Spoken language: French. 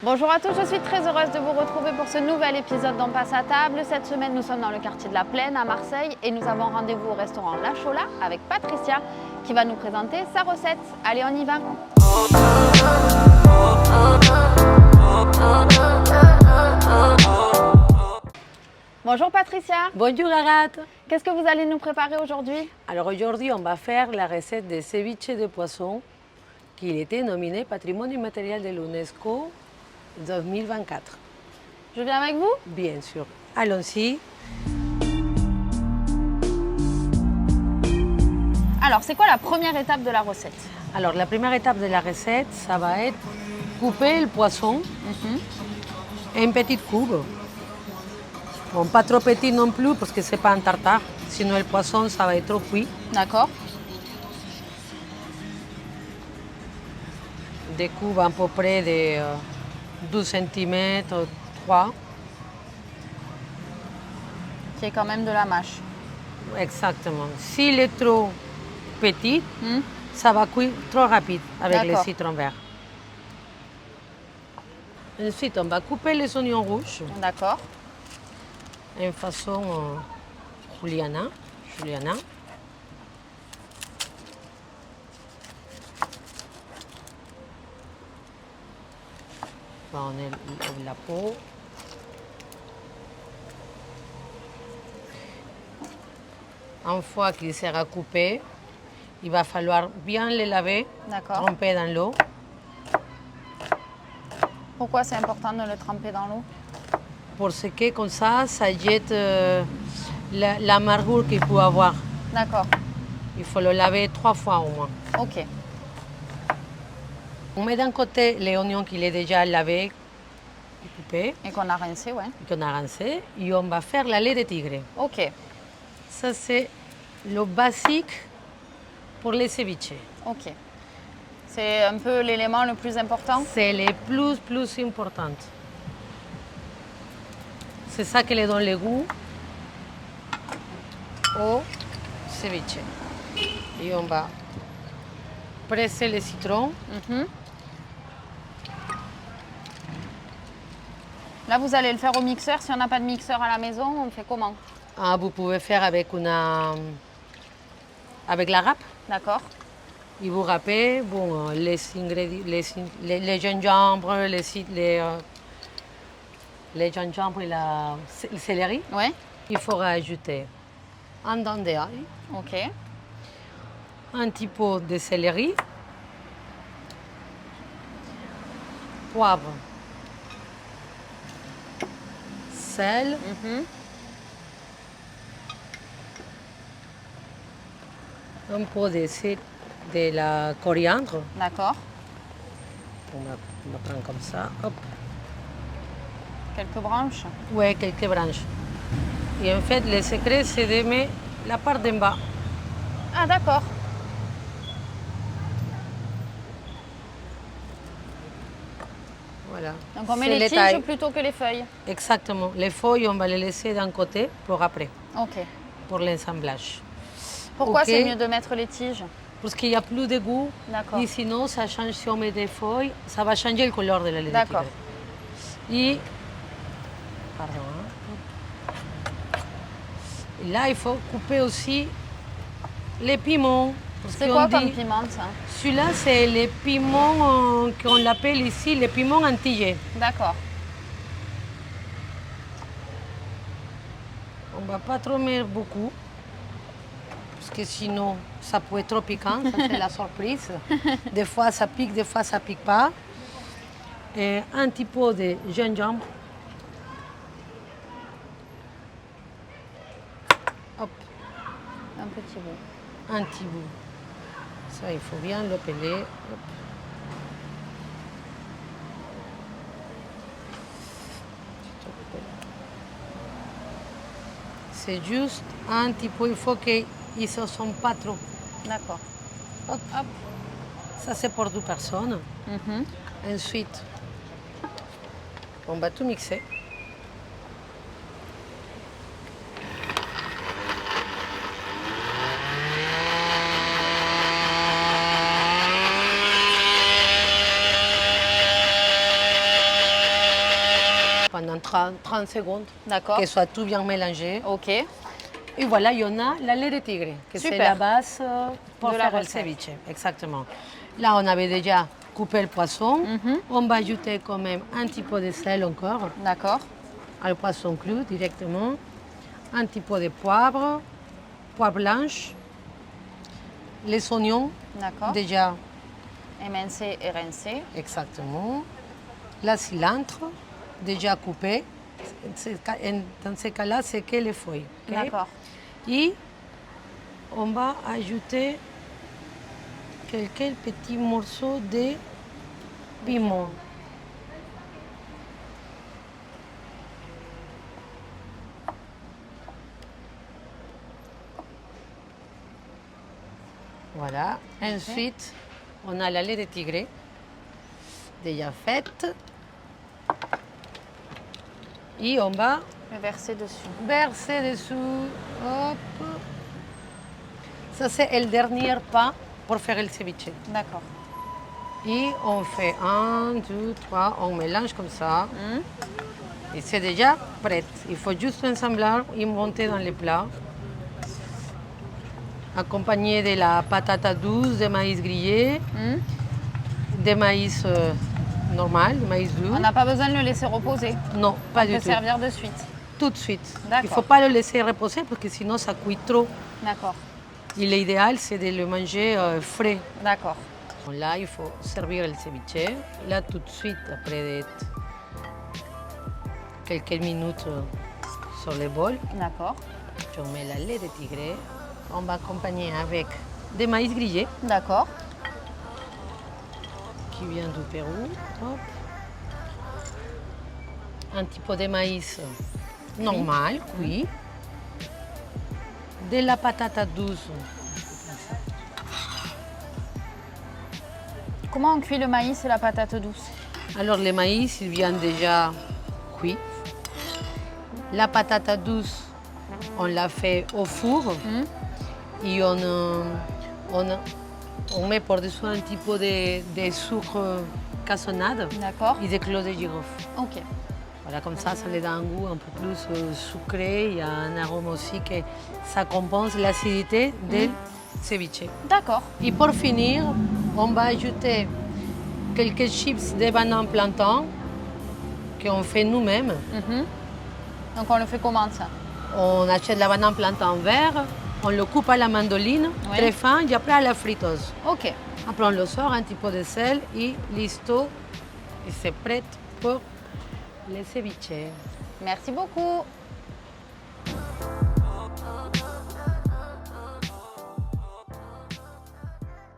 Bonjour à tous, je suis très heureuse de vous retrouver pour ce nouvel épisode d'On passe à table. Cette semaine, nous sommes dans le quartier de la Plaine à Marseille et nous avons rendez-vous au restaurant La Chola avec Patricia qui va nous présenter sa recette. Allez, on y va. Bonjour Patricia. Bonjour Agathe. Qu'est-ce que vous allez nous préparer aujourd'hui? Alors aujourd'hui, on va faire la recette de ceviche de poisson qui était nominé Patrimoine immatériel de l'UNESCO 2024. Je viens avec vous? Bien sûr. Allons-y. Alors, c'est quoi la première étape de la recette? Alors la première étape de la recette, ça va être couper le poisson en petites cubes. Bon, pas trop petit non plus parce que c'est pas un tartare, sinon le poisson ça va être trop cuit. D'accord. Des cubes à peu près de 12 cm, 3. Qui est quand même de la mâche. Exactement. S'il est trop petit, ça va cuire trop rapide avec le D'accord. citron vert. Ensuite, on va couper les oignons rouges D'accord. en façon juliana. On enlève la peau. Une fois qu'il sera coupé, il va falloir bien le laver, D'accord. tremper dans l'eau. Pourquoi c'est important de le tremper dans l'eau? Parce que comme ça jette l'amargure qu'il peut avoir. D'accord. Il faut le laver 3 fois au moins. Ok. On met d'un côté les oignons qu'il est déjà lavé et coupé, Et qu'on a rincé, ouais. qu'on a rincé, et on va faire la lait de tigre. Ok. Ça, c'est le basique pour les ceviches. Ok. C'est un peu l'élément le plus important? C'est le plus important. C'est ça qui lui donne le goût au ceviche. Et on va presser le citron. Là, vous allez le faire au mixeur. Si on n'a pas de mixeur à la maison, on fait comment? Ah, vous pouvez faire avec la râpe. D'accord. Et vous râpez bon, les ingrédients, les gingembre, les gingembre et le céleri. Ouais. Il faut ajouter un dent d'ail, Ok. un petit peu de céleri, poivre, sel, un peu de la coriandre. D'accord. On va prendre comme ça. Hop. Quelques branches. Ouais, quelques branches. Et en fait, le secret, c'est de mettre la part d'en bas. Ah, d'accord. Voilà. Donc, on met C'est les tailles. tiges plutôt que les feuilles. Exactement. Les feuilles, on va les laisser d'un côté pour après, Ok. pour l'assemblage. Pourquoi Ok. c'est mieux de mettre les tiges? Parce qu'il n'y a plus de goût. D'accord. Et sinon, ça change, si on met des feuilles, ça va changer le couleur de la lait de D'accord. tigre. Et, pardon, hein. Et là, il faut couper aussi les piments. Parce C'est qu'on quoi dit- comme piment, ça? Celui-là, c'est les piments qu'on l'appelle ici les piments antillais. D'accord. On ne va pas trop mettre beaucoup, parce que sinon, ça peut être trop piquant, ça c'est la surprise. Des fois, ça pique, des fois, ça pique pas. Et un petit peu de gingembre. Hop, Un petit bout. un petit bout. Ça, il faut bien le peler. Hop. C'est juste un petit peu, il faut qu'ils ne se sont pas trop. D'accord. Hop, hop. Ça, c'est pour 2 personnes. Ensuite, on va tout mixer. en 30 secondes, D'accord. que soit tout bien mélangé. Ok. Et voilà, il y en a la lait de tigre, que c'est Super. la base pour De la faire le recette. ceviche. Exactement. Là, on avait déjà coupé le poisson. On va ajouter quand même un petit peu de sel encore D'accord. au poisson cru directement. Un petit peu de poivre blanche, les oignons D'accord. déjà Émincé et rincé. exactement. La cilantre déjà coupée. Dans ce cas-là, c'est que les feuilles. Ok. D'accord. Et on va ajouter quelques petits morceaux de piment. Voilà. Ensuite, on a la lait de tigre déjà faite. Et on va Le verser dessus. verser dessous. Hop. Ça, c'est le dernier pas pour faire le ceviche. D'accord. Et on fait 1, 2, 3, on mélange comme ça. Et c'est déjà prêt. Il faut juste assembler et monter dans les plats. Accompagné de la patata douce, de maïs grillé, de maïs normal, de maïs doux. On n'a pas besoin de le laisser reposer. Non, pas On du peut tout. servir de suite. Tout de suite. Il D'accord. ne faut pas le laisser reposer parce que sinon ça cuit trop. D'accord. Et l'idéal, c'est de le manger frais. D'accord. Là, il faut servir le ceviche. Là, tout de suite, après quelques minutes sur le bol, D'accord. je mets la lait de tigre. On va accompagner avec des maïs grillés D'accord. qui vient du Pérou. Hop. Un petit peu de maïs normal, cuit. De la patata douce. Comment on cuit le maïs et la patate douce? Alors, le maïs, il vient déjà cuit. La patata douce, on l'a fait au four. Et on met par-dessus un petit peu de sucre cassonade D'accord. et des clous de girofle. Ok. Voilà, comme ça lui donne un goût un peu plus sucré. Il y a un arôme aussi que ça compense l'acidité du ceviche. D'accord. Et pour finir, on va ajouter quelques chips de banane plantain qu'on fait nous-mêmes. Donc on le fait comment ça? On achète la banane plantain vert, on le coupe à la mandoline, Oui. très fin, et après à la friteuse. Ok. Après on le sort, un petit peu de sel et listo. Et c'est prêt pour le ceviche. Merci beaucoup.